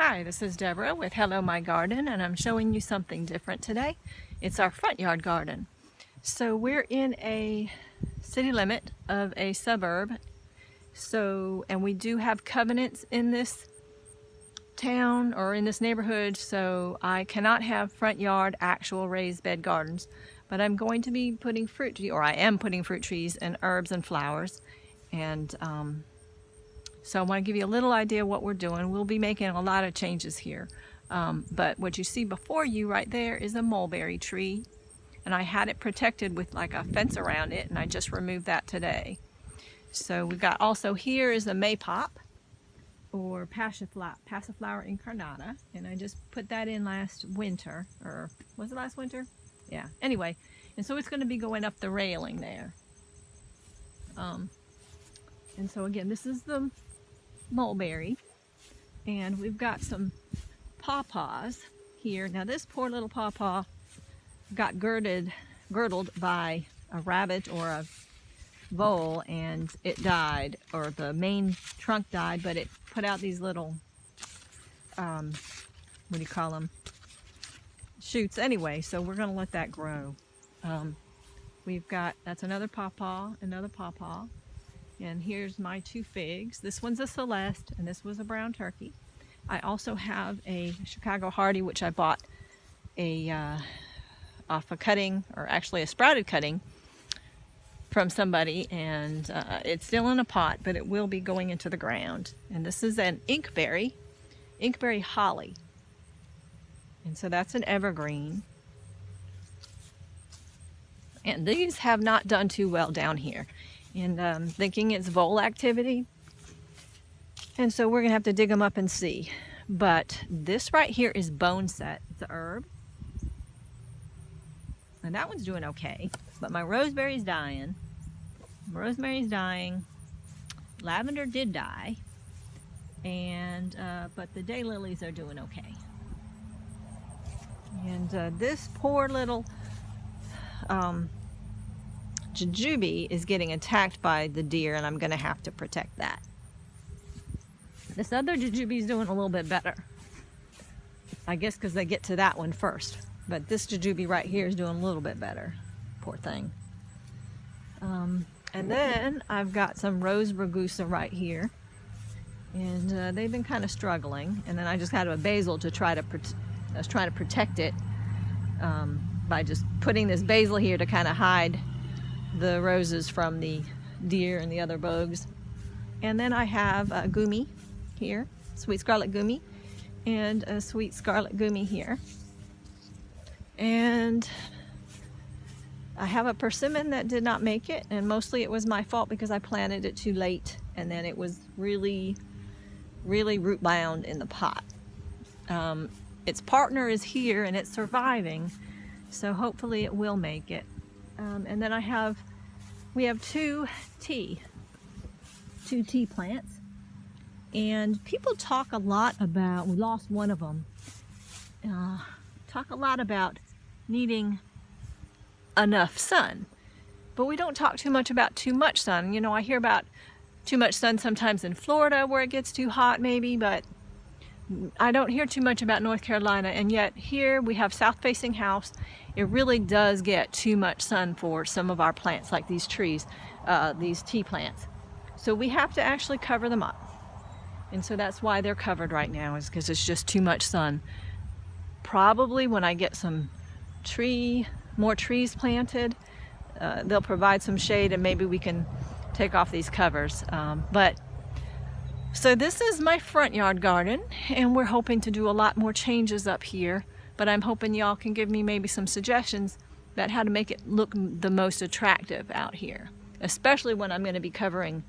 Hi, this is Deborah with Hello My Garden, and I'm showing you something different today. It's our front yard garden. So we're in a city limit of a suburb, and we do have covenants in this town or in this neighborhood, so I cannot have front yard actual raised bed gardens, but I'm going to be putting I am putting fruit trees and herbs and flowers, and so I want to give you a little idea of what we're doing. We'll be making a lot of changes here. But what you see before you right there is a mulberry tree. And I had it protected with like a fence around it, and I just removed that today. So we've got also here is a maypop or passiflower incarnata. And I just put that in last winter, or was it last winter? Yeah, anyway. And so it's going to be going up the railing there. And so again, this is the mulberry, and we've got some pawpaws here. Now this poor little pawpaw got girdled by a rabbit or a vole, and it died, or the main trunk died, but it put out these little what do you call them, shoots anyway. So we're going to let that grow. We've got, that's another pawpaw, and here's my two figs. This one's a Celeste, and this was a brown turkey. I also have a Chicago Hardy, which I bought off a cutting, or actually a sprouted cutting from somebody, and it's still in a pot, but it will be going into the ground. And this is an inkberry holly, and so that's an evergreen. And these have not done too well down here, and thinking it's vole activity, and so we're gonna have to dig them up and see. But this right here is boneset. It's a herb, and that one's doing okay, but my rosemary's dying. Lavender did die, and but the daylilies are doing okay. And this poor little jujube is getting attacked by the deer, and I'm going to have to protect that. This other jujube is doing a little bit better, I guess because they get to that one first. But this jujube right here is doing a little bit better. Poor thing. And then I've got some rose ragusa right here, and they've been kind of struggling. And then I just had a basil to try to protect it by just putting this basil here to kind of hide the roses from the deer and the other bugs. And then I have a gumi here, sweet scarlet gumi, and a sweet scarlet gumi here. And I have a persimmon that did not make it, and mostly it was my fault because I planted it too late, and then it was really root bound in the pot. Its partner is here and it's surviving, so hopefully it will make it. And then we have two tea plants, and people talk a lot about, we lost one of them, talk a lot about needing enough sun, but we don't talk too much about too much sun. You know, I hear about too much sun sometimes in Florida where it gets too hot maybe, but I don't hear too much about North Carolina, and yet here we have south-facing house. It really does get too much sun for some of our plants, like these trees, these tea plants. So we have to actually cover them up. And so that's why they're covered right now, is because it's just too much sun. Probably when I get some more trees planted, they'll provide some shade, and maybe we can take off these covers. So this is my front yard garden, and we're hoping to do a lot more changes up here, but I'm hoping y'all can give me maybe some suggestions about how to make it look the most attractive out here, especially when I'm going to be covering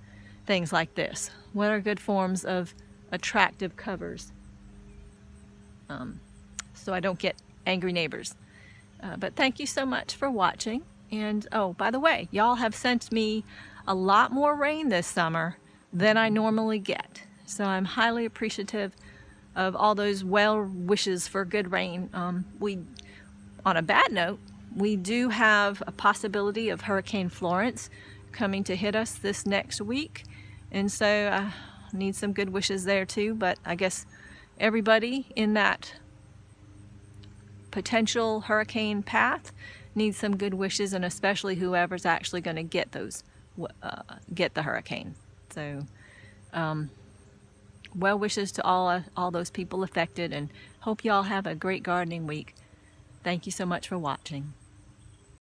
things like this. What are good forms of attractive covers, so I don't get angry neighbors. But thank you so much for watching. And oh, by the way, y'all have sent me a lot more rain this summer than I normally get. So I'm highly appreciative of all those well wishes for good rain. On a bad note, we do have a possibility of Hurricane Florence coming to hit us this next week. And so I need some good wishes there too, but I guess everybody in that potential hurricane path needs some good wishes, and especially whoever's actually going to get the hurricane. So well wishes to all those people affected, and hope y'all have a great gardening week. Thank you so much for watching.